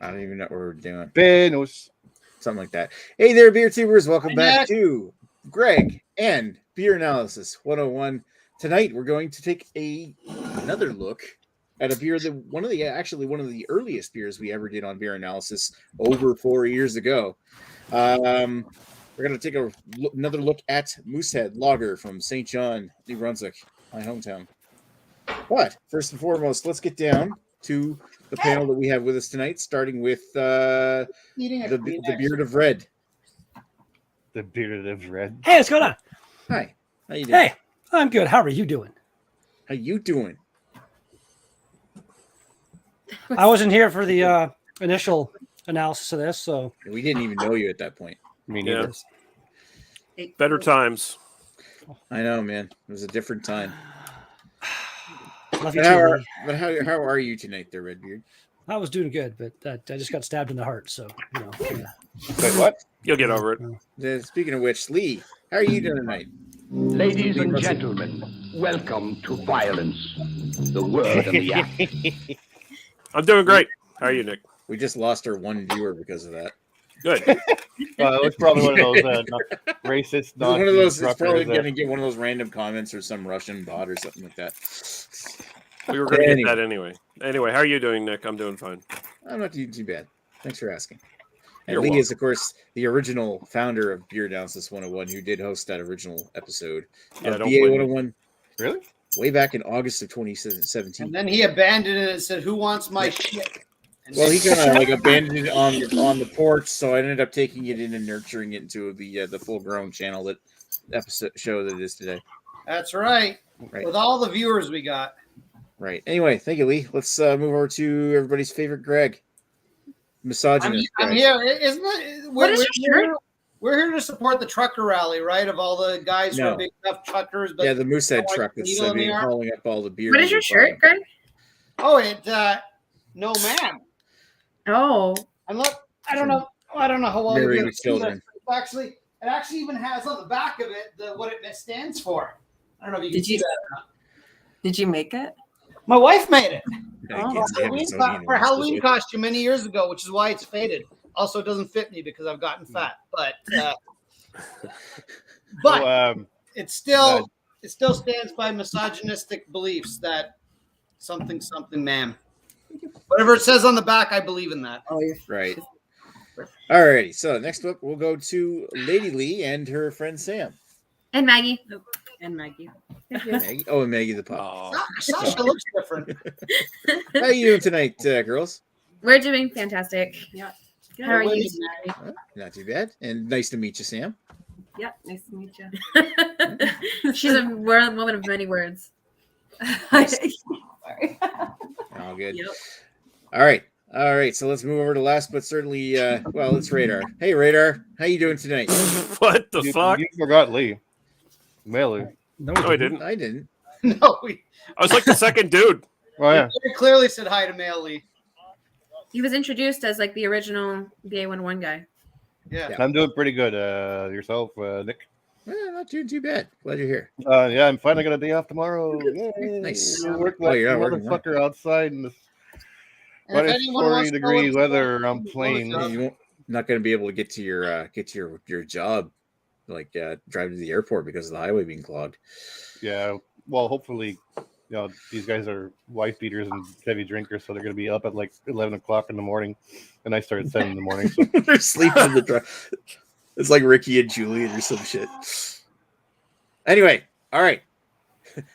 I don't even know what we're doing. Benos. Something like that. Hey there, beer tubers. Welcome back to Greg and Beer Analysis 101. Tonight we're going to take another look at a beer that one of the earliest beers we ever did on Beer Analysis over 4 years ago. We're going to take another look at Moosehead Lager from St. John, New Brunswick, my hometown. But first and foremost, let's get down to the panel that we have with us tonight, starting with the Beard of Red. The Beard of Red. Hey, what's going on? Hi. How you doing? Hey, I'm good. How are you doing? How you doing? I wasn't here for the initial analysis of this, so we didn't even know you at that point. Me neither. Better times. I know, man. It was a different time. Love you But how are you tonight, there, Redbeard? I was doing good, but I just got stabbed in the heart, so you know. Yeah. Wait, what? You'll get over it. Speaking of which, Lee, how are you doing tonight? Ladies and gentlemen, welcome to violence. The word and the act. I'm doing great. How are you, Nick? We just lost our one viewer because of that. Good. It was probably one of those racist. One of those. It's probably going to get one of those random comments or some Russian bot or something like that. We were going to get that anyway. Anyway, how are you doing, Nick? I'm doing fine. I'm not doing too bad. Thanks for asking. And You're Lee welcome. is, of course, the original founder of Beer Analysis 101, who did host that original episode Yeah, of don't BA blame 101. Really? Way back in August of 2017. And then he abandoned it and said, "Who wants my shit?" And Well, he kind of like abandoned it on the porch, so I ended up taking it in and nurturing it into the full grown channel that episode show that it is today. That's right. Right. With all the viewers we got. Right. Anyway, thank you, Lee. Let's move over to everybody's favorite Greg, misogynist. I'm Greg. here, isn't it? What is your shirt? We're here to support the trucker rally, right? Of all the guys who No. are big enough truckers. But Yeah, the Moosehead like truck that's needle in the been arm. hauling up all the beer. What is your shirt, Greg? Oh, no, ma'am. Oh, I'm not. I don't know how well Marrying you with children. It actually even has on the back of it what it stands for. I don't know if you can Did see you- that or not. did you make it? My wife made it. I Oh, can't see Halloween Hamiltonian for a ones. Halloween costume many years ago, which is why it's faded. Also, it doesn't fit me because I've gotten fat. But it still stands by misogynistic beliefs that something, ma'am. Whatever it says on the back, I believe in that. Oh, you're Right. Alrighty. So next up, we'll go to Lady Lee and her friend Sam. And Maggie. And Maggie. Maggie. Oh, and Maggie the pup. Oh, Sasha looks different. How are you doing tonight, girls? We're doing fantastic. Yeah. How are you? Not too bad. And nice to meet you, Sam. Yep. Nice to meet you. She's a woman of many words. Sorry. All good. Yep. All right. So let's move over to last, but certainly, it's Radar. Hey, Radar. How you doing tonight? what the You, fuck? you forgot Lee. Melee. No, I didn't. I didn't. No, we I was like the second dude. Oh yeah. very clearly said hi to Male Lee. He was introduced as like the original BA11 guy. Yeah. I'm doing pretty good. Yourself, Nick? Not doing too bad. Glad you're here. Yeah, I'm finally got a day off tomorrow. Yay. Nice. Work Oh, like you're a not working, huh? motherfucker outside in this And if anyone 40 wants to degree know what's weather going on on, plane. You not going to be able to get to your job, like drive to the airport because of the highway being clogged. Yeah, well, hopefully, these guys are wife beaters and heavy drinkers, so they're going to be up at like 11 o'clock in the morning, and I start at 7 in the morning. So They're sleeping in the truck. It's like Ricky and Julian or some shit. Anyway, all right.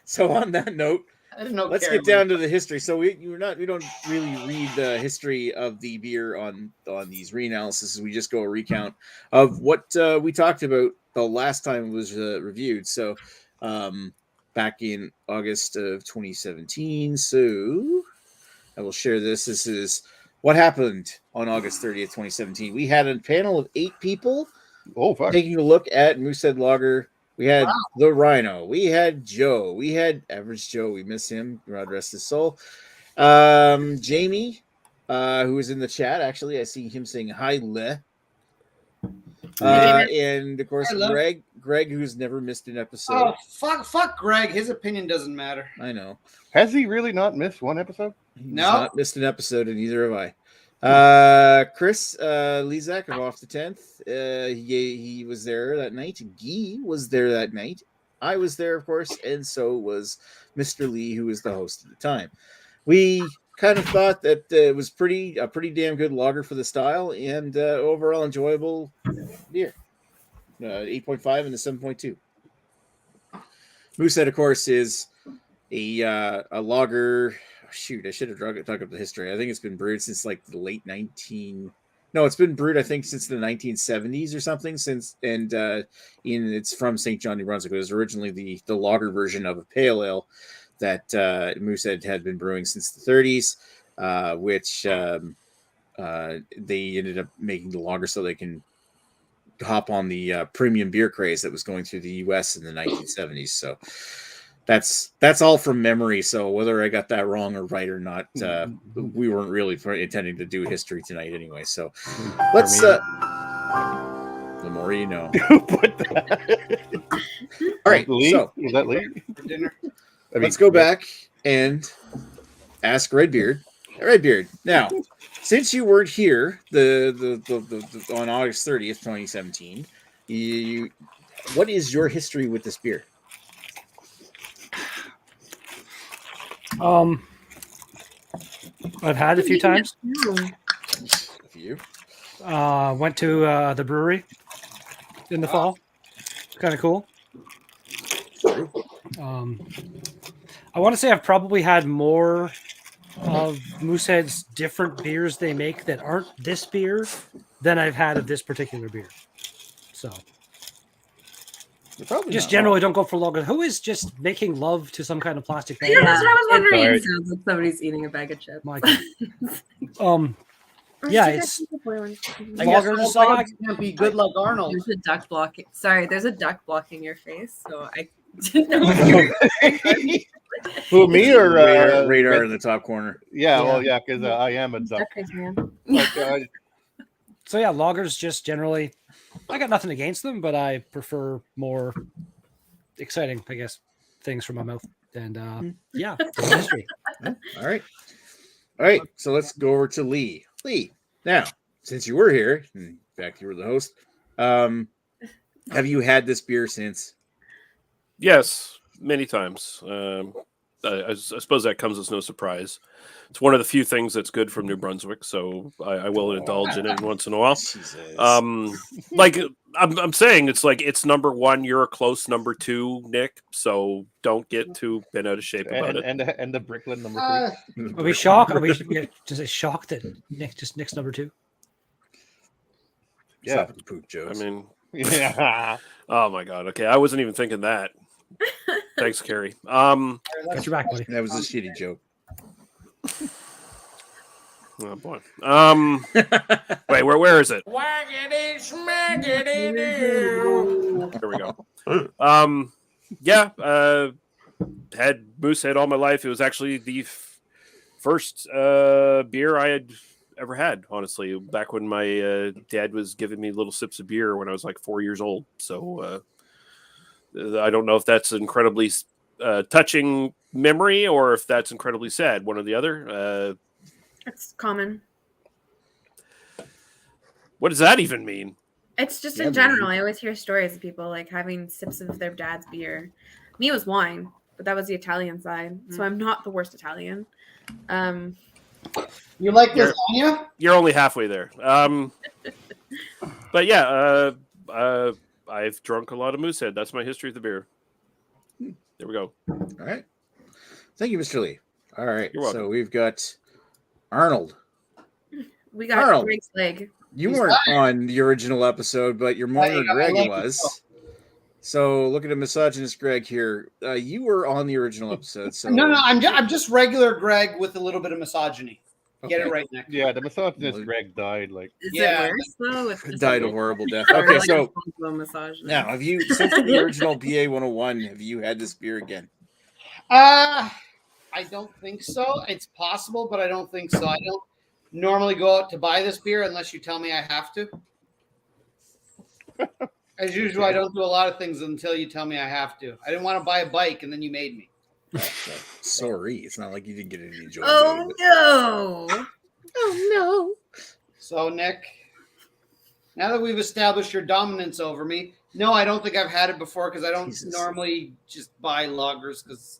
So on that note, I didn't know. let's get down to the history. So we don't really read the history of the beer on these reanalyses. We just go a recount of what we talked about the last time it was reviewed. So back in August of 2017. So I will share this. This is what happened on August 30th, 2017. We had a panel of 8 people oh fuck, taking a look at Moosehead Lager. We had the Rhino. We had Joe. We had Average Joe. We miss him. God rest his soul. Jamie, who was in the chat. Actually, I see him saying hi, Le. And of course, Hello. Greg, who's never missed an episode. Oh, fuck Greg. His opinion doesn't matter. I know. has he really not missed one episode? He's No. not missed an episode, and neither have Chris Lezak of Off the 10th. He was there that night. Guy was there that night. I was there, of course, and so was Mr. Lee, who was the host at the time. We kind of thought that it was a pretty damn good lager for the style and overall enjoyable beer. 8.5 and a 7.2. Moosehead, of course, is a lager. Shoot, I should have dug up the history. I think it's been brewed since like the late 19. No, it's been brewed, I think, since the 1970s or something. It's from St. John, New Brunswick. It was originally the lager version of a pale ale that Moosehead had been brewing since the 30s, which they ended up making the lager so they can hop on the premium beer craze that was going through the U.S. in the 1970s. So that's all from memory. So whether I got that wrong or right or not, we weren't really intending to do history tonight anyway. So let's. The more you know. All right. Lee? So Was that Lee? let's go back and ask Redbeard. Redbeard. Now, since you weren't here on August 30th, 2017, what is your history with this beer? I've had it a few times. A few. Went to the brewery in the fall. Kind of cool. I want to say I've probably had more of Moosehead's different beers they make that aren't this beer than I've had of this particular beer. So just generally don't go for lager. Who is just making love to some kind of plastic bag? Yeah, that's what I was wondering. Sorry. It sounds like somebody's eating a bag of chips. My God. Yeah, it's I guess lager. all dogs can't be good like Arnold. There's a duck blocking. Sorry, there's a duck blocking your face, so I didn't know. Who, me or radar in the top corner? Yeah, well, yeah, because I am a duck. Duck man. So yeah, lagers just generally, I got nothing against them, but I prefer more exciting, I guess, things from my mouth. And yeah, history. All right. So let's go over to Lee. Lee, now, since you were here, in fact, you were the host, have you had this beer since? Yes, many times. I suppose that comes as no surprise. It's one of the few things that's good from New Brunswick, so I will indulge in it once in a while. Like I'm saying, it's like it's number one. You're a close number two, Nick. So don't get too bent out of shape about it. And the Bricklin number 3. Are we shocked? Are we just shocked that Nick's number 2? Yeah, Stop with the poop jokes. I mean, yeah. oh my God. Okay, I wasn't even thinking that. Thanks, Carrie. Got your back, buddy. That was a shitty joke. Oh boy. Wait, where is it? There we go. Yeah. Had Moosehead all my life. It was actually the first beer I had ever had, honestly, back when my dad was giving me little sips of beer when I was like 4 years old. So I don't know if that's incredibly touching memory or if that's incredibly sad, one or the other. It's common. What does that even mean? It's just in general. I always hear stories of people like having sips of their dad's beer. Me, it was wine, but that was the Italian side. So I'm not the worst Italian. You like lasagna? You're only halfway there. But yeah, I've drunk a lot of Moosehead. That's my history of the beer. There we go. All right. Thank you, Mr. Lee. All right. You're welcome. So we've got Arnold. We got Arnold. Greg's leg. You weren't on the original episode, but your mother Greg was. So look at a misogynist Greg here. You were on the original episode. So No, I'm just regular Greg with a little bit of misogyny. Get it right, Nick. Yeah, the misogynist Greg died. Like, Is Yeah. it worse though? It's just died a like- horrible death. or Okay, like so a full-blown misogynist. now have you since the original BA 101? Have you had this beer again? I don't think so. It's possible, but I don't think so. I don't normally go out to buy this beer unless you tell me I have to. As usual, I don't do a lot of things until you tell me I have to. I didn't want to buy a bike, and then you made me. Sorry, it's not like you didn't get any joy. Oh no! Oh no. So, Nick, now that we've established your dominance over me, no, I don't think I've had it before because I don't normally just buy lagers because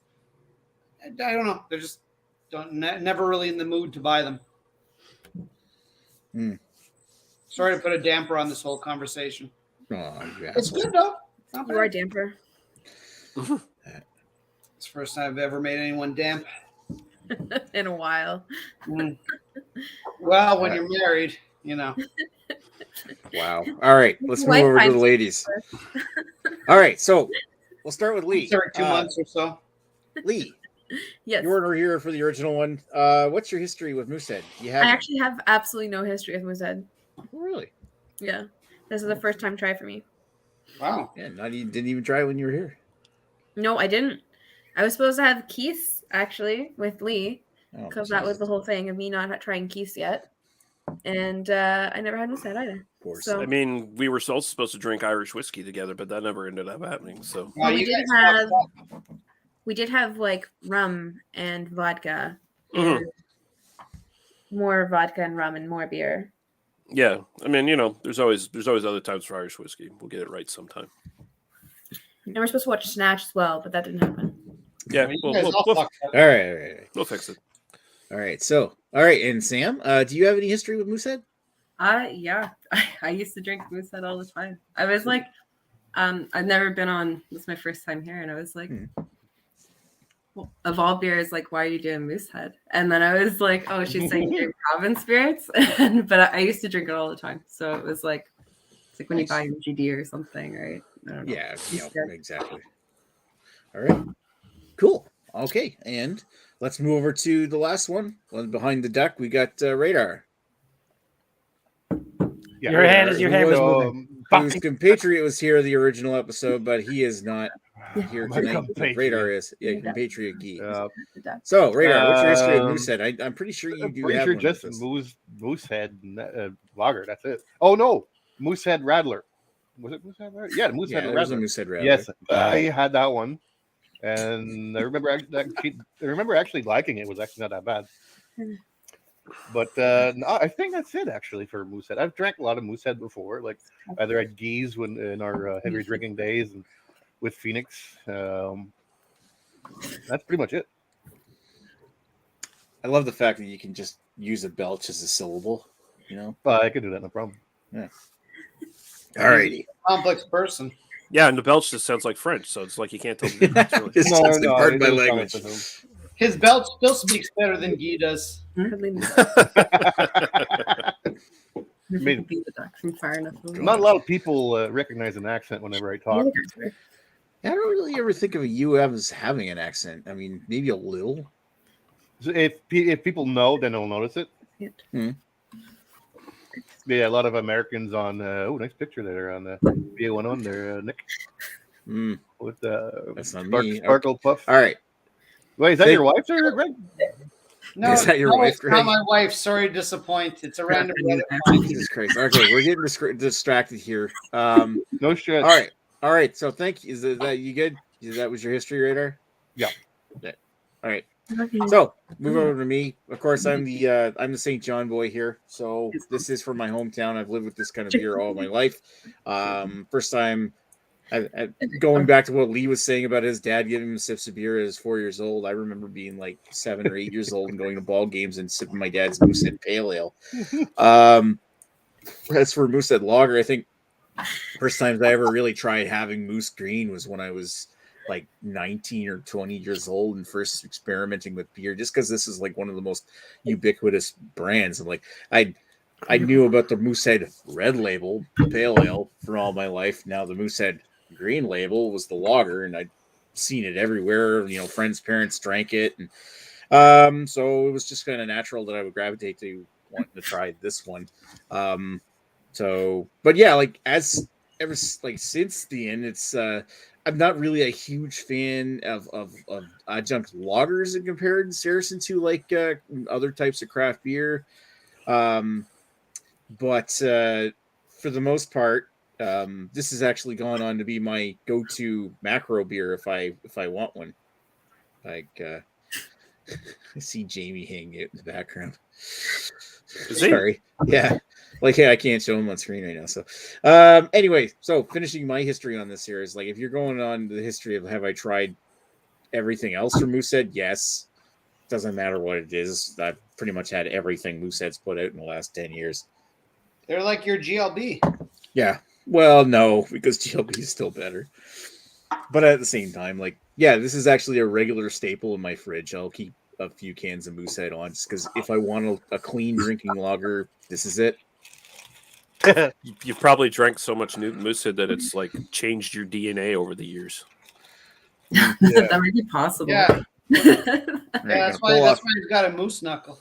I don't know. They're just never really in the mood to buy them. Sorry to put a damper on this whole conversation. Oh, it's good though. You are a damper. It's the first time I've ever made anyone damp. In a while. Well, when you're married, you know. Wow. All right, let's move over to the ladies. All right, so we'll start with Lee. Sorry, 2 months or so. Lee. Yes. You weren't here for the original one. What's your history with Moosehead? I actually have absolutely no history with Moosehead. Really? Yeah. This is the first time try for me. Wow. Yeah, you didn't even try when you were here. No, I didn't. I was supposed to have Keith's actually with Lee because that was the whole thing of me not trying Keith's yet. And I never had Moosehead either. So I mean, we were also supposed to drink Irish whiskey together, but that never ended up happening. So we did have like rum and vodka, and more vodka and rum and more beer. Yeah, I mean, there's always other times for Irish whiskey. We'll get it right sometime. And we're supposed to watch Snatch as well, but that didn't happen. Yeah, all right. We'll fix it. All right, and Sam, do you have any history with Moosehead? Yeah, I used to drink Moosehead all the time. I was like, I've never been on. This is my first time here, and I was like, well, of all beers, like, why are you doing Moosehead? And then I was like, oh, she's saying drink Province spirits, but I used to drink it all the time. So it was like, it's like when you buy GD or something, right? I don't know. Yeah, exactly. All right, cool. Okay, and let's move over to the last one. Behind the duck, we got Radar. Yeah, your hand was moving. Whose compatriot was here the original episode, but he is not here tonight. Radar is. Yeah, compatriot Gee. So, Radar, what's your history of Moosehead? I'm pretty sure you do have one. Just Moosehead lager. That's it. Oh no, Moosehead Radler. Was it Moosehead Radler? Yeah, Moosehead Radler. Was a Moosehead Radler. Yes, I had that one, and I remember actually liking it. It was actually not that bad. But no, I think that's it actually for Moosehead. I've drank a lot of Moosehead before, like either at Gee's when in our heavy drinking days and with Phoenix. That's pretty much it. I love the fact that you can just use a belch as a syllable. I could do that, no problem. Yeah. Alrighty. Complex person. Yeah, and the belch just sounds like French, so it's like you can't tell the difference. Really. Pardon my language. His belch still speaks better than Guy does. Not a lot of people recognize an accent whenever I talk. I don't really ever think of you as having an accent. I mean, maybe a little. If people know, then they'll notice it. Yeah, a lot of Americans on. Nice picture there on the BA1 on there, Nick. With that's not me. Sparkle Puff. All right. Wait, is that your wife, or Greg? No, is that your wife, Greg? Not my wife. Sorry to disappoint. It's a random. Jesus Christ. Okay, we're getting distracted here. No stress. All right. So thank you. Is that you good? That was your history, Radar? Yeah. All right. So move over to me. Of course, I'm the St. John boy here. So this is from my hometown. I've lived with this kind of beer all my life. First time. Going back to what Lee was saying about his dad giving him sips of beer as 4 years old, I remember being like 7 or 8 years old and going to ball games and sipping my dad's Moosehead Pale Ale. As for Moosehead Lager, I think first times I ever really tried having Moose Green was when I was like 19 or 20 years old and first experimenting with beer, just because this is like one of the most ubiquitous brands. And like I knew about the Moosehead Red Label Pale Ale for all my life. Now the Moosehead Green Label was the lager, and I'd seen it everywhere. Friends' parents drank it, and so it was just kind of natural that I would gravitate to wanting to try this one. But yeah, like since the end, it's I'm not really a huge fan of adjunct lagers in comparison to like other types of craft beer. But for the most part, this has actually gone on to be my go-to macro beer if I want one. Like I see Jamie hanging out in the background. Sorry. Yeah. Like, hey, I can't show them on screen right now. So, anyway, so finishing my history on this series, like, if you're going on the history of have I tried everything else from Moosehead? Yes. Doesn't matter what it is. I've pretty much had everything Moosehead's put out in the last 10 years. They're like your GLB. Yeah. Well, no, because GLB is still better. But at the same time, like, yeah, this is actually a regular staple in my fridge. I'll keep a few cans of Moosehead on just because if I want a clean drinking lager, this is it. You've probably drank so much Moosehead that it's like changed your DNA over the years. That might be possible. Yeah. That's why he's got a moose knuckle.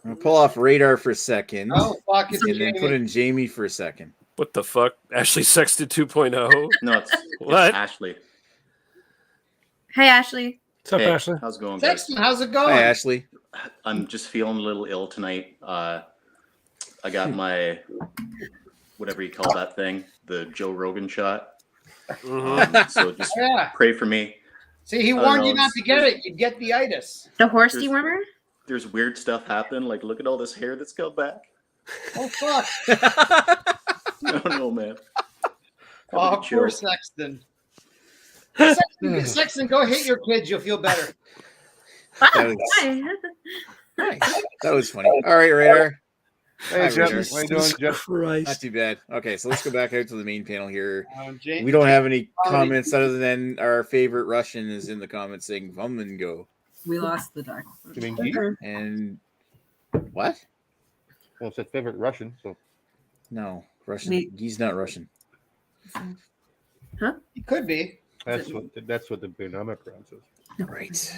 I'm gonna pull off Radar for a second. Oh, fuck it, and then put in Jamie for a second. What the fuck? Ashley Sexton 2.0? No, it's what? Ashley. Hey, Ashley. What's up, Hey, Ashley? how's it going, guys? Sexton, how's it going? Hi, Ashley. I'm just feeling a little ill tonight. I got my whatever you call that thing, the Joe Rogan shot. So just pray for me. See, he warned you not to get it. You'd get the itis. The horse dewormer? There's weird stuff happen. Like, look at all this hair that's come back. Oh, fuck. I don't know, man. Oh, poor Sexton. Sexton, go hit your kids. You'll feel better. That was funny. All right, Radar. Hey, Jeff. How you doing, Jeff? Not too bad. Okay, so let's go back out to the main panel here. We don't have any comments other than our favorite Russian is in the comments saying "Vom and go." We lost the deck. You mean G? And what? Well, it's his favorite Russian. So no, Russian. He's not Russian. Huh? He could be. That's what the BEERNOMIKRON says. Right.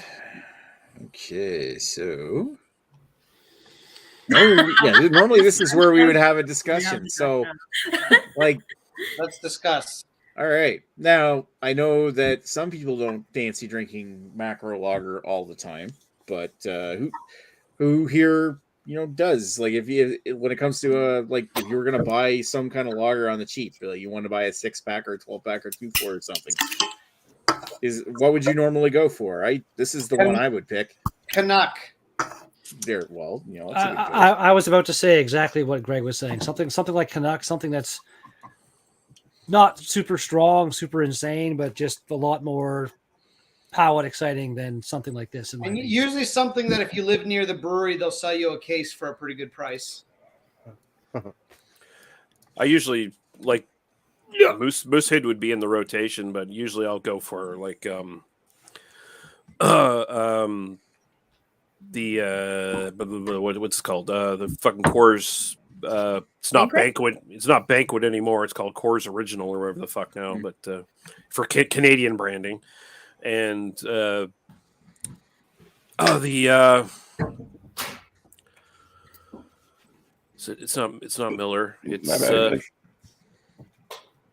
Okay, so. Normally this is where we would have a discussion. So, like, let's discuss. All right. Now, I know that some people don't fancy drinking macro lager all the time, but who here, does? Like, when it comes to like, if you were gonna buy some kind of lager on the cheap, like you want to buy a 6-pack or 12-pack or 2-4 or something, what would you normally go for? This is the one I would pick. Canuck. There, well, I was about to say exactly what Greg was saying. Something like Canuck, something that's not super strong, super insane, but just a lot more palate exciting than something like this. And usually something that if you live near the brewery, they'll sell you a case for a pretty good price. I usually like Moosehead would be in the rotation, but usually I'll go for like what's it called? The fucking Coors. It's not Banquet. It's not Banquet anymore. It's called Coors Original or whatever the fuck now. But for Canadian branding, and it's not Miller. It's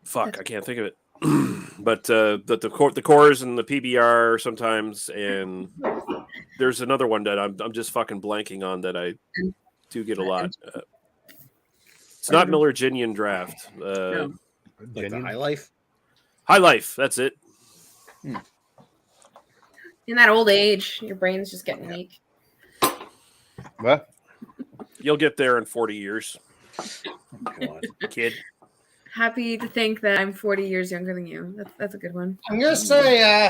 fuck. I can't think of it. But the Coors and the PBR sometimes, and there's another one that I'm just fucking blanking on that I do get a lot. It's not Miller Ginian Draft. Like the High Life? High Life, that's it. In that old age, your brain's just getting weak. What? You'll get there in 40 years. God. Kid. Happy to think that I'm 40 years younger than you. That's a good one. I'm going to say,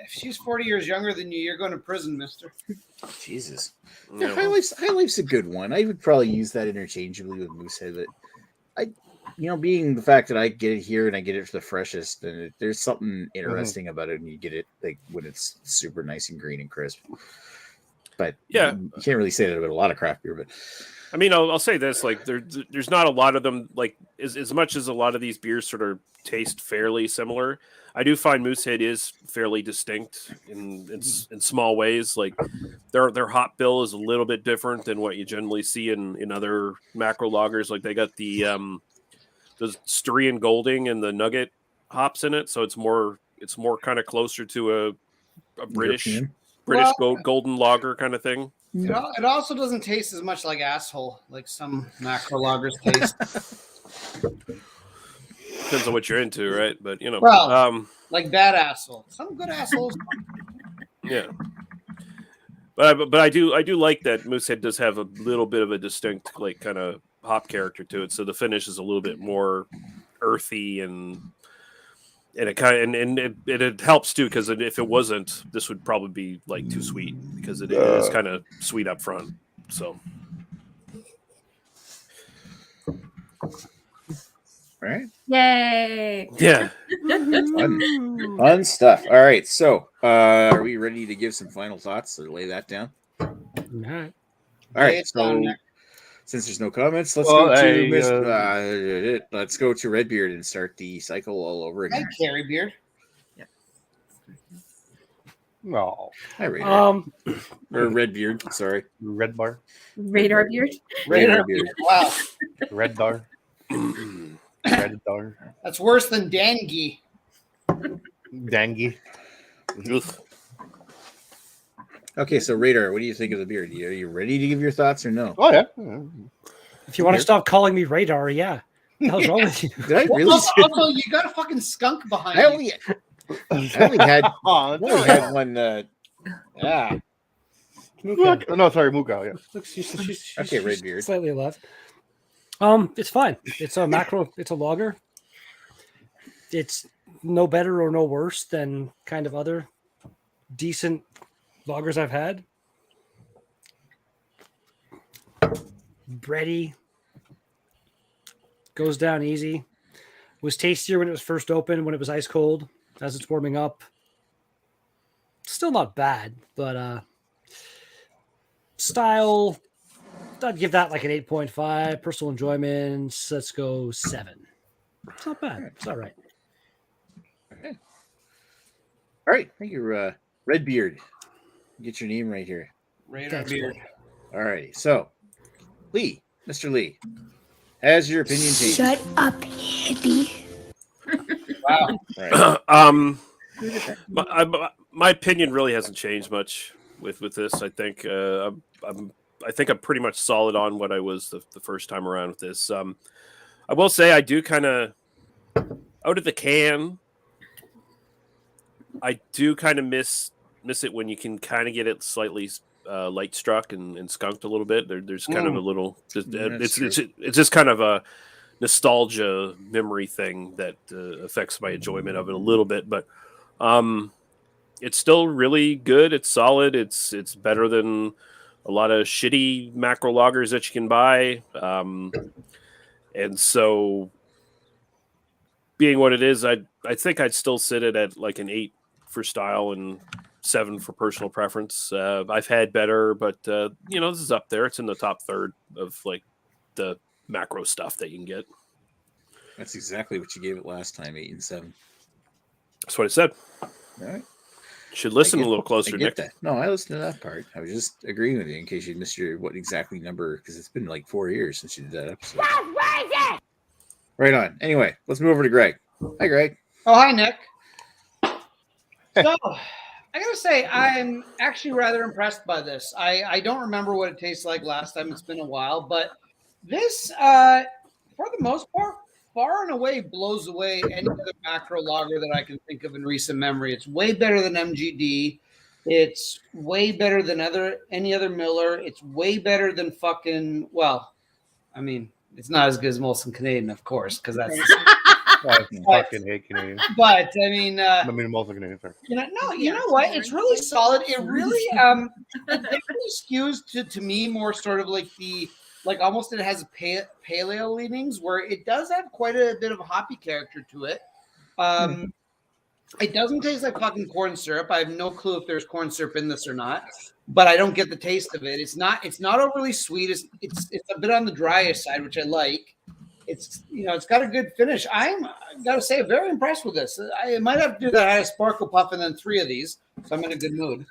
if she's 40 years younger than you, you're going to prison, mister. Jesus. Yeah. High Life's a good one. I would probably use that interchangeably with Moosehead, but being the fact that I get it here and I get it for the freshest, and there's something interesting about it, and you get it like when it's super nice and green and crisp. But yeah, you can't really say that about a lot of craft beer. But I mean, I'll say this: like, there's not a lot of them. Like, as much as a lot of these beers sort of taste fairly similar, I do find Moosehead is fairly distinct in small ways. Like, their hop bill is a little bit different than what you generally see in other macro lagers. Like, they got the Styrian Golding and the Nugget hops in it, so it's more kind of closer to a British golden lager kind of thing. It also doesn't taste as much like asshole like some macro lagers taste. Depends on what you're into, right? But like bad asshole. Some good assholes. Yeah. But I do like that Moosehead does have a little bit of a distinct like kind of hop character to it. So the finish is a little bit more earthy and it kind of, and it helps too because if it wasn't, this would probably be like too sweet because it is kind of sweet up front. So. Right. Yay! Yeah. Fun stuff. All right. So, are we ready to give some final thoughts or lay that down? All right. All right. So, since there's no comments, let's go to Redbeard and start the cycle all over again. Hi, Carrie Beard. No. Hi, Radar. Or Redbeard. Sorry. Red bar. Radar beard. Radar Beard. Wow. Red bar. Red bar. That's worse than Dangy. Dangy. Okay, so Radar, what do you think of the beard? Are you ready to give your thoughts or no? Oh yeah. If you want to stop calling me Radar, yeah. What the hell's wrong with you? Did I really? Also, you got a fucking skunk behind I you. only had one. Yeah. Muka. No, sorry, Muka. Yeah. Look, she's Okay, Redbeard. slightly alive. It's fine. It's a macro. It's a logger. It's no better or no worse than kind of other decent loggers I've had. Bready. Goes down easy. Was tastier when it was first open, when it was ice cold. As it's warming up. Still not bad, but style, I'd give that like an 8.5. Personal enjoyment, let's go 7. It's not bad. It's all right. Okay. All right. Thank you, Redbeard. Get your name right here. Radar Beard. All righty. So, Lee, Mr. Lee, has your opinion changed? Shut up, hippie. Wow. Right. My opinion really hasn't changed much with this. I think I'm pretty much solid on what I was the first time around with this. I will say I do kind of out of the can. I do kind of miss it when you can kind of get it slightly light struck and skunked a little bit. There's kind of a little. It's just kind of a nostalgia memory thing that affects my enjoyment of it a little bit, but it's still really good. It's solid. It's better than a lot of shitty macro loggers that you can buy. And so being what it is, I think I'd still sit it at like an 8 for style and 7 for personal preference. I've had better, but this is up there. It's in the top third of like the macro stuff that you can get. That's exactly what you gave it last time, 8 and 7. That's what I said. All right. Should listen a little closer, Nick. That. No, I listened to that part. I was just agreeing with you in case you missed your what exactly number, because it's been like 4 years since you did that episode. Right on. Anyway, let's move over to Greg. Hi, Greg. Oh, hi, Nick. So, I gotta say, I'm actually rather impressed by this. I don't remember what it tastes like last time. It's been a while, but this, for the most part, far and away blows away any other macro lager that I can think of in recent memory. It's way better than MGD. It's way better than any other Miller. It's way better than fucking, well, I mean, it's not as good as Molson Canadian, of course, because that's I fucking hate Canadian. But I mean, Molson Canadian. Sorry. You know what? It's really solid. It really it skews to me more sort of like almost it has paleo leanings where it does have quite a bit of a hoppy character to it. It doesn't taste like fucking corn syrup. I have no clue if there's corn syrup in this or not, but I don't get the taste of it. It's not overly sweet. It's a bit on the driest side, which I like. It's it's got a good finish. I gotta say, very impressed with this. I might have to do that. I had a Sparkle Puff and then 3 of these, so I'm in a good mood.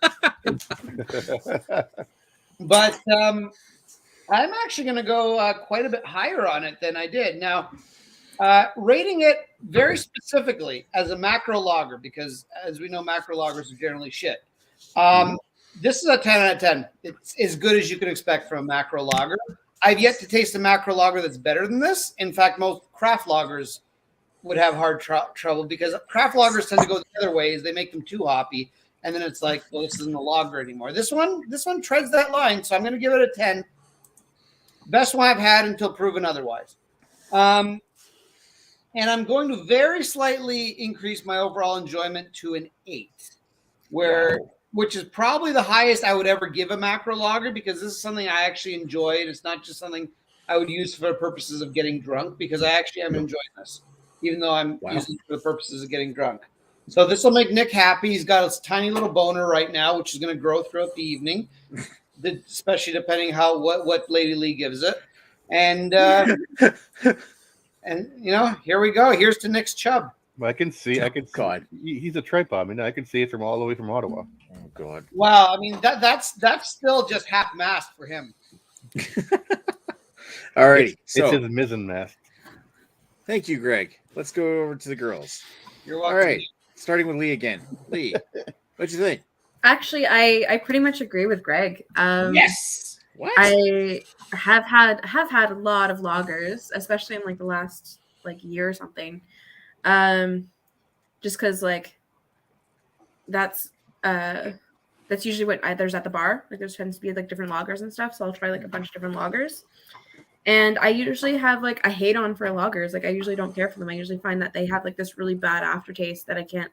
But I'm actually going to go quite a bit higher on it than I did. Now, rating it very specifically as a macro lager, because as we know, macro lagers are generally shit. This is a 10 out of 10. It's as good as you can expect from a macro lager. I've yet to taste a macro lager that's better than this. In fact, most craft lagers would have hard trouble because craft lagers tend to go the other way. They make them too hoppy. and then it's like, well, this isn't a lager anymore. This one treads that line, so I'm going to give it a 10. Best one I've had until proven otherwise. And I'm going to very slightly increase my overall enjoyment to an 8, which is probably the highest I would ever give a macro lager, because this is something I actually enjoy. And it's not just something I would use for the purposes of getting drunk, because I actually am enjoying this, even though I'm using it for the purposes of getting drunk. So this will make Nick happy. He's got a tiny little boner right now, which is going to grow throughout the evening, especially depending what Lady Lee gives it. And and here we go. Here's to Nick's chub. I can see. God, he's a tripod. I mean, I can see it from all the way from Ottawa. Oh God. Wow. I mean, that's still just half mast for him. All righty. It's his mizzen mast. Thank you, Greg. Let's go over to the girls. You're welcome. All right. Starting with Lee again. Lee, what'd you think? Actually, I pretty much agree with Greg. Yes. What? I have had a lot of lagers, especially in like the last year or something. Just because that's usually what there's at the bar. Like there tends to be like different lagers and stuff, so I'll try like a bunch of different lagers. And I usually have like a hate on for lagers. Like I usually don't care for them. I usually find that they have like this really bad aftertaste that I can't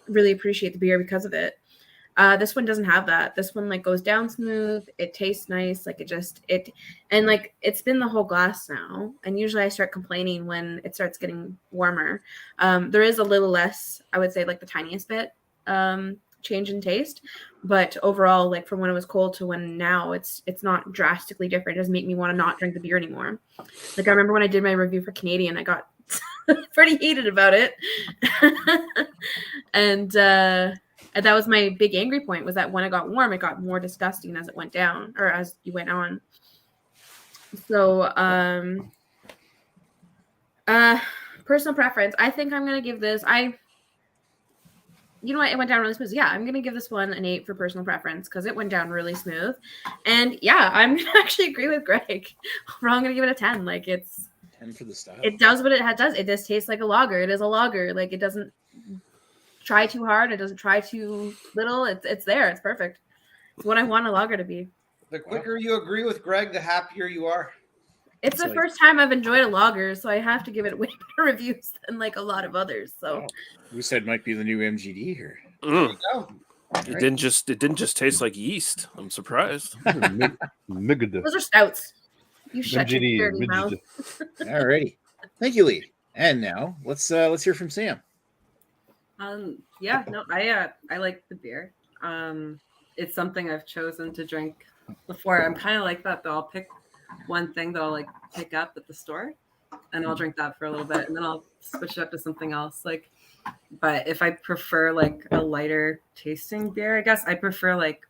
really appreciate the beer because of it. This one doesn't have that. This one like goes down smooth. It tastes nice. Like and like it's been the whole glass now. And usually I start complaining when it starts getting warmer. There is a little less, I would say, like the tiniest bit change in taste, but overall, like from when it was cold to when now, it's not drastically different. It doesn't make me want to not drink the beer anymore. Like I remember when I did my review for Canadian, I got pretty heated about it, and that was my big angry point, was that when it got warm, it got more disgusting as it went down, or as you went on. So personal preference, I think I'm gonna give this, you know what? It went down really smooth. Yeah, I'm going to give this one an 8 for personal preference because it went down really smooth. And yeah, I'm going to actually agree with Greg. I'm going to give it a 10. Like 10 for the style. It does what it does. It just tastes like a lager. It is a lager. Like it doesn't try too hard. It doesn't try too little. It's there. It's perfect. It's what I want a lager to be. The quicker you agree with Greg, the happier you are. It's the first time I've enjoyed a lager, so I have to give it way better reviews than like a lot of others. So Moosehead might be the new MGD here. It didn't just taste like yeast. I'm surprised. Those are stouts. You shut your dirty mouth. All righty. Thank you, Lee. And now let's hear from Sam. Yeah, no, I like the beer. It's something I've chosen to drink before. I'm kind of like that, though. I'll pick one thing that I'll like pick up at the store and I'll drink that for a little bit and then I'll switch it up to something else. But if I prefer like a lighter tasting beer, I guess I prefer like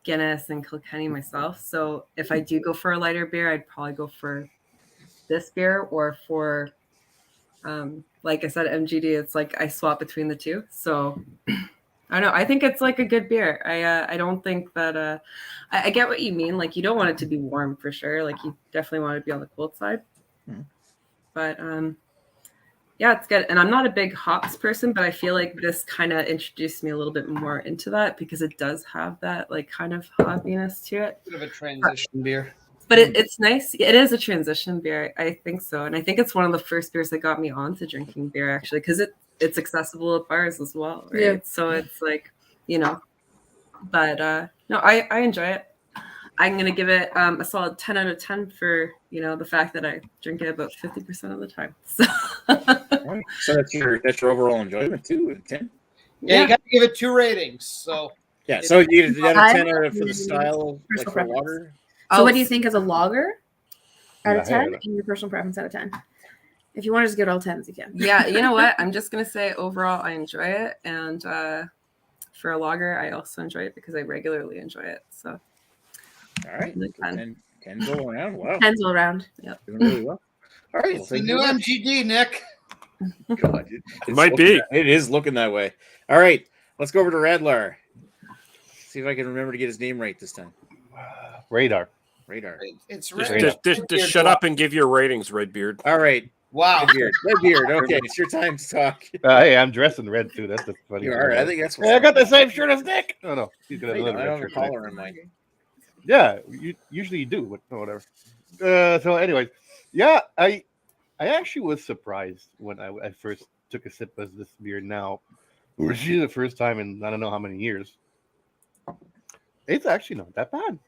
Guinness and Kilkenny myself. So if I do go for a lighter beer, I'd probably go for this beer or for like I said, MGD. It's like I swap between the two. So I don't know. I think it's like a good beer. I don't think that I get what you mean. Like you don't want it to be warm for sure. Like you definitely want it to be on the cold side. But yeah, it's good. And I'm not a big hops person, but I feel like this kind of introduced me a little bit more into that because it does have that like kind of hoppiness to it. Bit of a transition beer. But it's nice. It is a transition beer. I think so. And I think it's one of the first beers that got me onto drinking beer actually, because it's accessible at bars as well, right? Yeah. So it's like, but no, I enjoy it. I'm gonna give it a solid 10 out of 10 for the fact that I drink it about 50% of the time. So, so that's your overall enjoyment too. 10. Yeah, you got to give it 2 ratings. So yeah, so you get it out of 10 out for the style, like for lager. So what do you think as a lager out of 10 and your personal preference out of 10? If you want to just give it all 10s, you can. Yeah, you know what? I'm just going to say overall, I enjoy it. And for a lager, I also enjoy it because I regularly enjoy it. So, all right. And 10's all around. Wow. 10's all around. Yep. Doing really well. All right. It's the new MGD, Nick. God, it might be. It is looking that way. All right. Let's go over to Radlar. See if I can remember to get his name right this time. Radar. It's just shut up and give your ratings, Redbeard. All right. Wow. Redbeard. Okay, it's your time to talk. Hey, I'm dressed in red too. That's the funny. You are. I think that's. Hey, I got the same shirt as Nick. Oh no, he's got I another don't red have a shirt. today. collar on mine. Yeah, usually you do, but whatever. So, anyways, yeah, I actually was surprised when I first took a sip of this beer. Now, which is the first time in I don't know how many years. It's actually not that bad.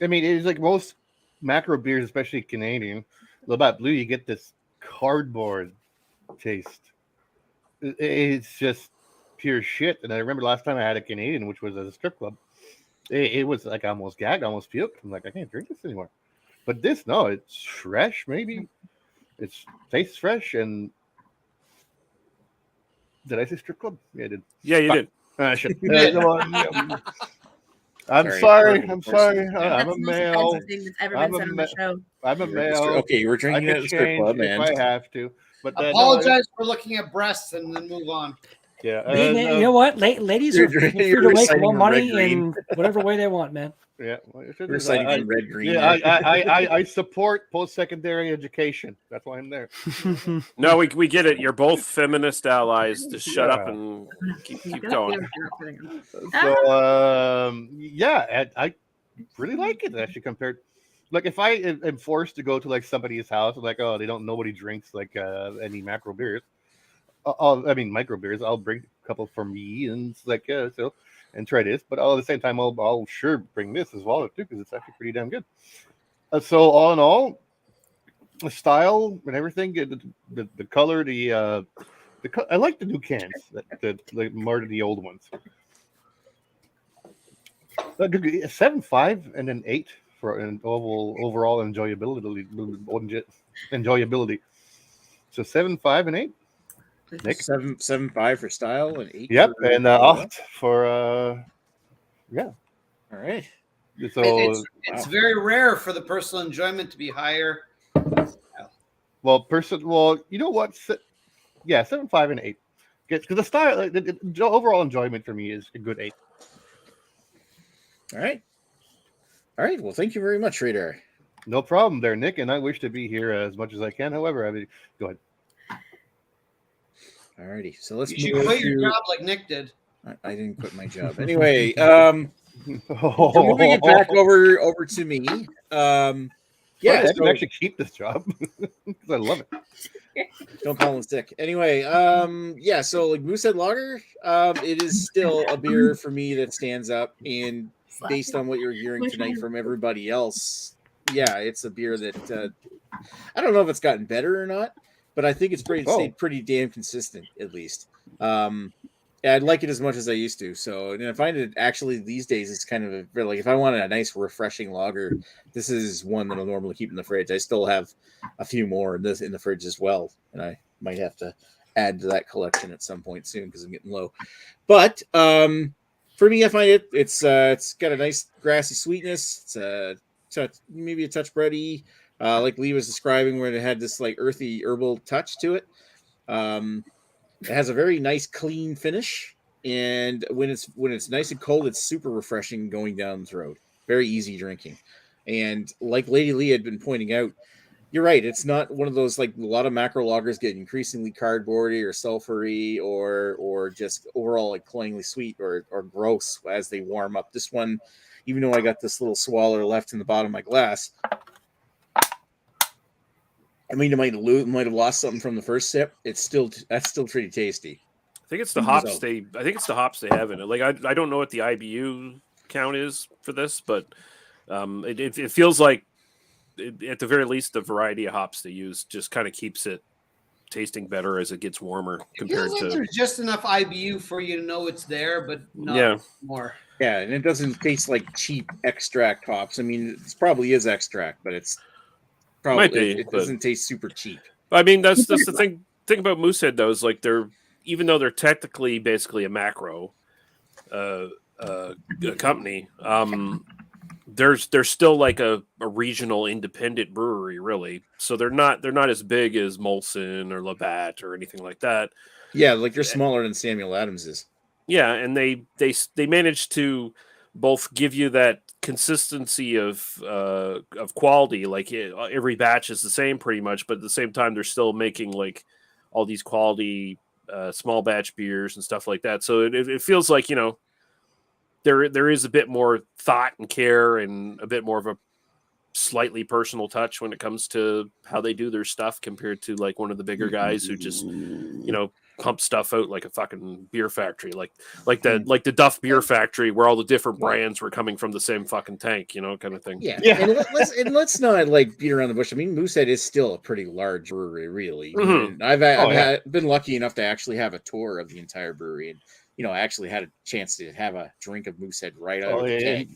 I mean, it's like most macro beers, especially Canadian. Labatt Blue, you get this cardboard taste. It's just pure shit. And I remember last time I had a Canadian, which was at a strip club. It was like I almost gagged, almost puked. I'm like, I can't drink this anymore. But this, no, it's fresh. Maybe it tastes fresh. And did I say strip club? Yeah, I did. Yeah, you did. Shit. I'm sorry. I'm sorry. I'm a male. I'm a male. Okay, you were drinking at the strip club, man. If I have to. But apologize for looking at breasts and then move on. Yeah, you know what? Ladies are free to make more money in whatever way they want, man. Yeah, we're citing red green. Yeah, I support post-secondary education. That's why I'm there. No, we get it. You're both feminist allies. Just shut up and keep going. So, yeah, I really like it actually compared. Like if I am forced to go to like somebody's house, like nobody drinks like any macro beers. Micro beers. I'll bring a couple for me and it's like and try this. But at the same time, I'll sure bring this as well too because it's actually pretty damn good. So all in all, the style and everything, the color, I like the new cans, like more than the old ones. 7.5 and an 8 for an overall enjoyability. So 7.5 and 8. Nick? 7.5 for style and 8. Yep, and 8 for yeah. All right. So it's very rare for the personal enjoyment to be higher. Well, you know what? Yeah, 7.5 and 8. Because the style, the overall enjoyment for me is a good 8. All right. Well, thank you very much, Radar. No problem there, Nick. And I wish to be here as much as I can. However, go ahead. All righty. So let's you quit your job like Nick did. I didn't quit my job. Anyway, so moving it back over to me. Yeah, I can actually keep this job because I love it. Don't call him sick. Anyway, so like Moosehead Lager, it is still a beer for me that stands up, and based on what you're hearing tonight from everybody else, yeah, it's a beer that I don't know if it's gotten better or not, but I think it's stayed pretty damn consistent at least. I like it as much as I used to. So, and I find it actually these days it's kind of like if I want a nice refreshing lager, this is one that I'll normally keep in the fridge. I still have a few more in the fridge as well, and I might have to add to that collection at some point soon because I'm getting low. But for me, I find it's got a nice grassy sweetness. It's maybe a touch bready, like Lee was describing, where it had this like earthy herbal touch to it. It has a very nice, clean finish, and when it's nice and cold, it's super refreshing going down the throat. Very easy drinking, and like Lady Lee had been pointing out, you're right. It's not one of those like a lot of macro lagers get increasingly cardboardy or sulfury or just overall like cloyingly sweet or gross as they warm up. This one, even though I got this little swallow left in the bottom of my glass, I mean, it might have lost something from the first sip. That's still pretty tasty. I think it's the hops they have in it. Like I don't know what the IBU count is for this, but it feels like at the very least the variety of hops they use just kind of keeps it tasting better as it gets warmer compared to. There's just enough IBU for you to know it's there, but not more. Yeah, and it doesn't taste like cheap extract hops. I mean, it probably is extract, but it's probably it doesn't taste super cheap. I mean, that's the thing about Moosehead though, is like even though they're technically basically a macro company, they're still like a regional independent brewery, really. So they're not as big as Molson or Labatt or anything like that. Yeah, like they're smaller than Samuel Adams is. Yeah, and they managed to both give you that consistency of quality. Like every batch is the same pretty much, but at the same time, they're still making like all these quality small batch beers and stuff like that. So it feels like, you know, there is a bit more thought and care and a bit more of a slightly personal touch when it comes to how they do their stuff compared to like one of the bigger guys who just, you know, pump stuff out like a fucking beer factory, like the Duff Beer Factory, where all the different brands were coming from the same fucking tank, you know, kind of thing. Yeah. And let's not like beat around the bush. I mean, Moosehead is still a pretty large brewery, really. Mm-hmm. And I've been lucky enough to actually have a tour of the entire brewery, and you know, I actually had a chance to have a drink of Moosehead right out of the tank.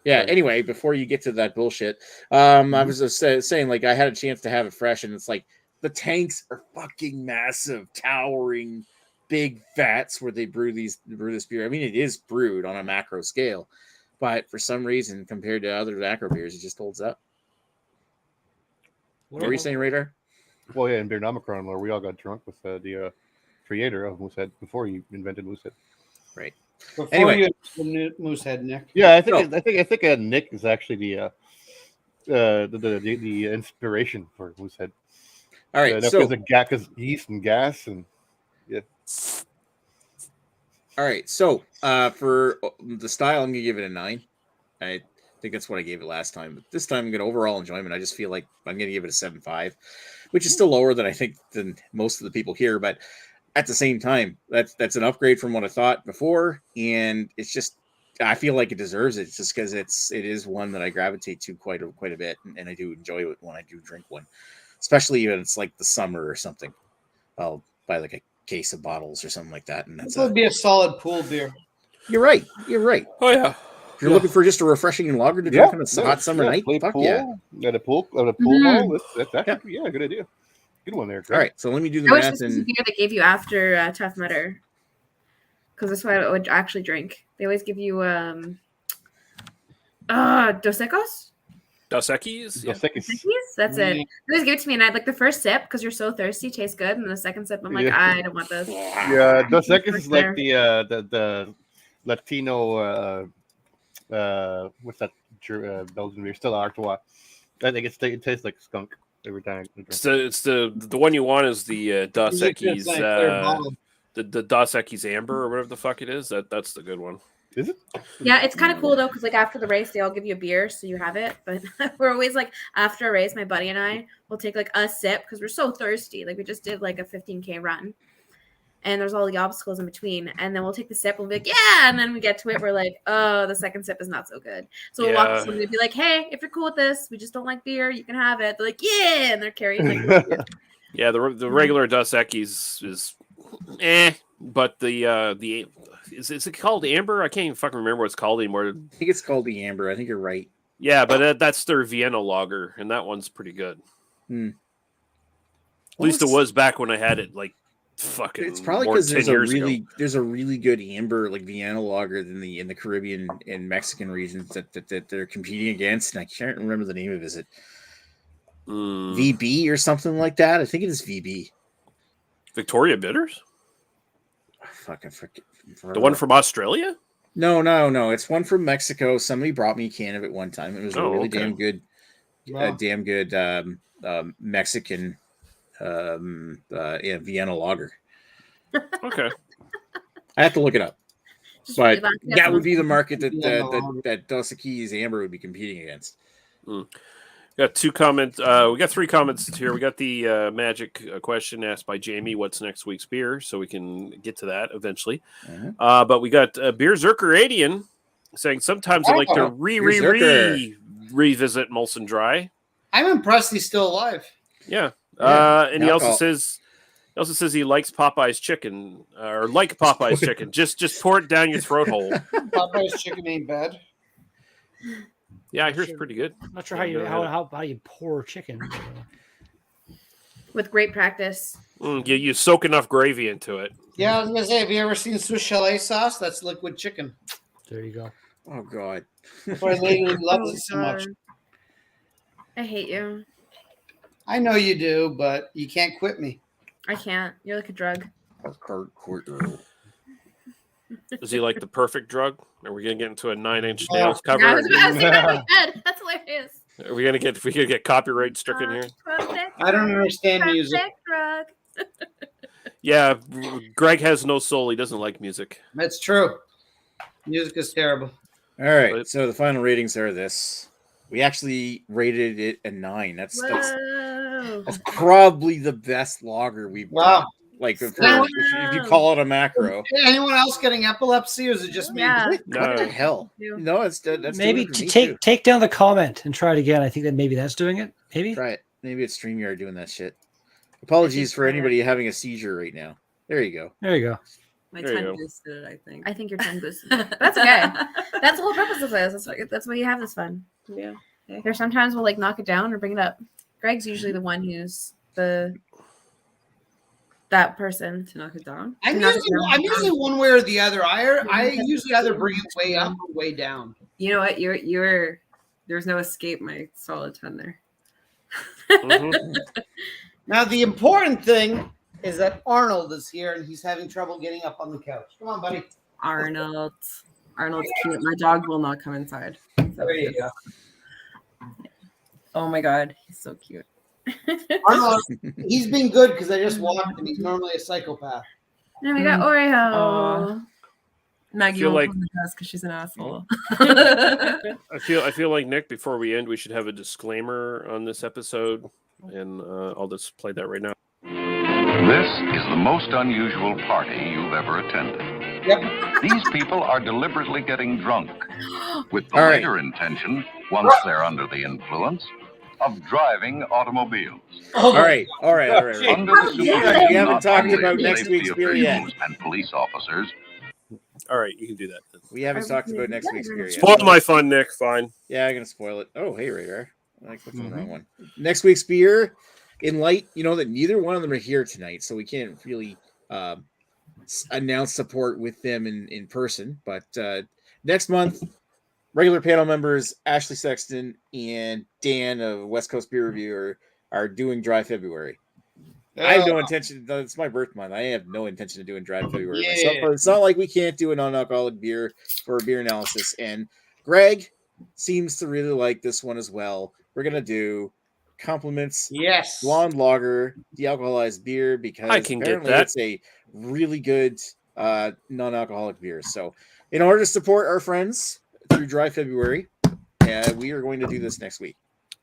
Anyway, before you get to that bullshit, I was just saying, like, I had a chance to have it fresh, and it's like the tanks are fucking massive, towering, big vats where they brew this beer. I mean, it is brewed on a macro scale, but for some reason, compared to other macro beers, it just holds up. What were you saying, Radar? Well, yeah, in BEERNOMIKRON, where we all got drunk with the creator of Moosehead before he invented Moosehead. Right. Before you Moosehead, Nick. Yeah, I think Nick is actually the inspiration for Moosehead. All right, because yeast and gas and yeah. All right, so for the style, I'm gonna give it a 9. I think that's what I gave it last time, but this time I'm gonna overall enjoyment. I just feel like I'm gonna give it a 7.5, which is still lower than I think than most of the people here, but at the same time, that's an upgrade from what I thought before, and it's just, I feel like it deserves it just because it is one that I gravitate to quite a bit, and I do enjoy it when I do drink one, especially when it's like the summer or something. I'll buy like a case of bottles or something like that, and that would be a solid pool beer. You're right. Oh yeah. If you're looking for just a refreshing lager to drink on a hot summer night, fuck pool, yeah. At a pool hall, that's actually a good idea. Good one there. Great. All right, so let me do the math. I wish this was a beer they gave you after Tough Mudder, because that's what I would actually drink. They always give you Dos Equis? Dos Equis? Dos Equis. That's it. They always give it to me, and I'd like the first sip because you're so thirsty, tastes good, and the second sip, I'm like, I don't want this. Yeah, Dos Equis is like the Latino. What's that? Belgian beer, still Artois. I think it tastes like skunk every time. It's the one you want is the Dos Equis, the Dos Equis Amber or whatever the fuck it is. That's the good one. Is it? Yeah, it's kind of cool though, because like after the race, they all give you a beer, so you have it. But we're always like after a race, my buddy and I will take like a sip because we're so thirsty. Like we just did like a 15K run, and there's all the obstacles in between, and then we'll take the sip. We'll be like, yeah, and then we get to it. We're like, oh, the second sip is not so good. So we'll walk to somebody and be like, hey, if you're cool with this, we just don't like beer. You can have it. They're like, yeah, and they're carrying like. Yeah, the regular Dos Equis is but the is it called Amber? I can't even fucking remember what it's called anymore. I think it's called the Amber. I think you're right. Yeah, but that's their Vienna lager, and that one's pretty good. At least it was back when I had it. Like fucking. It's probably because there's a really good Amber like Vienna lager in the Caribbean and Mexican regions that they're competing against, and I can't remember the name of it. Is it VB or something like that? I think it is VB. Victoria Bitters. Fucking forget. The one from Australia? No. It's one from Mexico. Somebody brought me a can of it one time. It was a really damn good, Mexican Vienna lager. Okay. I have to look it up. But that would be the market that Dos Equis Amber would be competing against. Got 2 comments. We got 3 comments here. We got the magic question asked by Jamie. What's next week's beer? So we can get to that eventually. But we got Beerzerker saying sometimes I like to revisit Molson Dry. I'm impressed he's still alive. Yeah. And he also says he likes Popeye's chicken or like Popeye's chicken. Just pour it down your throat hole. Popeye's chicken ain't bad. Yeah, I hear it's pretty good. I'm not sure how you pour chicken. With great practice. You soak enough gravy into it. Yeah, I was gonna say, have you ever seen Swiss chalet sauce? That's liquid chicken. There you go. Oh God. That's why Lady loves it so much. I hate you. I know you do, but you can't quit me. I can't. You're like a drug. Is he like the perfect drug? Are we gonna get into a 9 Inch Nails cover? I was about to say that in my head. That's hilarious. Are we gonna get copyright struck in here? I don't understand music. Drug. Yeah, Greg has no soul. He doesn't like music. That's true. Music is terrible. All right, so the final ratings are this. We actually rated it a 9. That's probably the best lager we've done. Like if you call it a macro. Anyone else getting epilepsy, or is it just me? Yeah. What the hell? No, that's maybe take down the comment and try it again. I think that maybe that's doing it. Maybe try it. Maybe it's StreamYard doing that shit. Apologies for anybody having a seizure right now. There you go. There you go. My tongue boosted it, I think. I think your tongue boosted it. That's okay. That's the whole purpose of this. That's why you have this fun. Yeah. There's sometimes we'll like knock it down or bring it up. Greg's usually the one who's that person to knock it down. I'm usually one way or the other. I usually either bring it way up or way down. You know what? You're there's no escape my solid 10 there. Mm-hmm. Now the important thing is that Arnold is here and he's having trouble getting up on the couch. Come on, buddy. Arnold's cute. My dog will not come inside. There you go. Oh my god, he's so cute. Arnold, he's been good because I just walked him. He's normally a psychopath. Now we got Oreo. Maggie won't come to us because she's an asshole. I feel like, Nick, before we end, we should have a disclaimer on this episode, and I'll just play that right now. This is the most unusual party you've ever attended. Yep. These people are deliberately getting drunk with the later intention, once they're under the influence, of driving automobiles. All right. Under the supervision we haven't talked about next week's beer yet. And police officers. All right, you can do that. We haven't talked about next week's beer yet. Spoil my fun, Nick. Fine. Yeah, I'm gonna spoil it. Oh, hey, Radar. I clicked on the wrong one. Next week's beer, in light, that neither one of them are here tonight, so we can't really announce support with them in person. But next month, regular panel members Ashley Sexton and Dan of West Coast Beer Review are doing Dry February. I have no intention. It's my birth month. I have no intention of doing Dry February myself. But it's not like we can't do a non-alcoholic beer for a beer analysis. And Greg seems to really like this one as well. We're gonna do compliments. Yes. Blonde lager, dealcoholized beer, because I can get apparently that. it's a really good non-alcoholic beer. So in order to support our friends through Dry February, we are going to do this next week.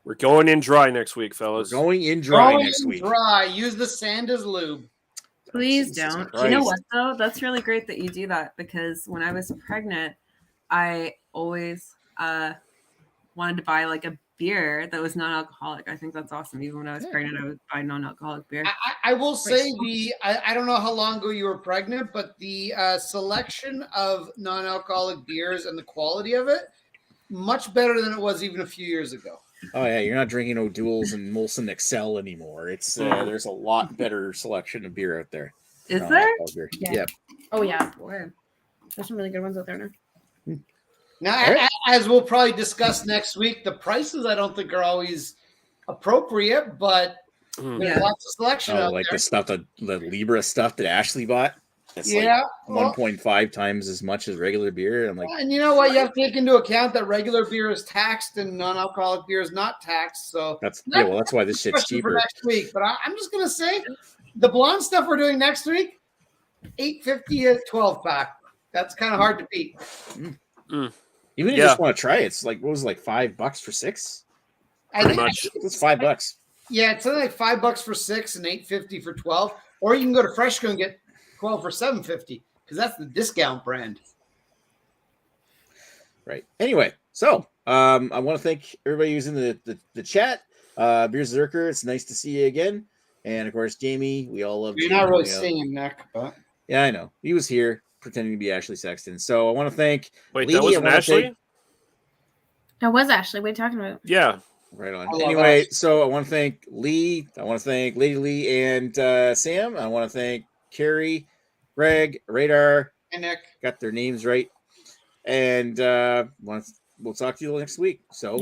We're going in dry next week, fellas. We're going in dry next week. Dry. Use the sand as lube. Please don't. You know what, though? That's really great that you do that, because when I was pregnant, I always wanted to buy like a beer that was non-alcoholic. I think that's awesome. Even when I was pregnant, I would buy non-alcoholic beer. I will say I don't know how long ago you were pregnant, but the selection of non-alcoholic beers and the quality of it, much better than it was even a few years ago. Oh yeah, you're not drinking O'Doul's and Molson Excel anymore. It's there's a lot better selection of beer out there. Is there? Beer. Yeah. Yep. Oh yeah. Boy. There's some really good ones out there now. Now, as we'll probably discuss next week, the prices I don't think are always appropriate, but there's lots of selection out like there. the Libra stuff that Ashley bought. It's like 1.5 times as much as regular beer. I'm like, and you know what? You have to take into account that regular beer is taxed and non-alcoholic beer is not taxed. So that's why this shit's cheaper for next week. But I'm just gonna say, the blonde stuff we're doing next week, $8.50 a 12-pack. That's kind of hard to beat. Even if you just want to try it, it's like, what was it, like $5 for 6? Pretty much. It's $5. Yeah, it's something like $5 for 6 and $8.50 for 12. Or you can go to Freshco and get 12 for $7.50 because that's the discount brand. Right. Anyway, so I want to thank everybody who's in the chat. Beers Zerker, it's nice to see you again. And of course, Jamie, we all love. You're Jamie. not really singing, Nick, but yeah, I know he was here pretending to be Ashley Sexton. So I want to thank. Wait, Lady, that wasn't Ashley? That was Ashley. What are you talking about? Yeah. Right on. Anyway, so I want to thank Lee. I want to thank Lady Lee and Sam. I want to thank Carrie, Greg, Radar. And Nick. Got their names right. And we'll talk to you next week. So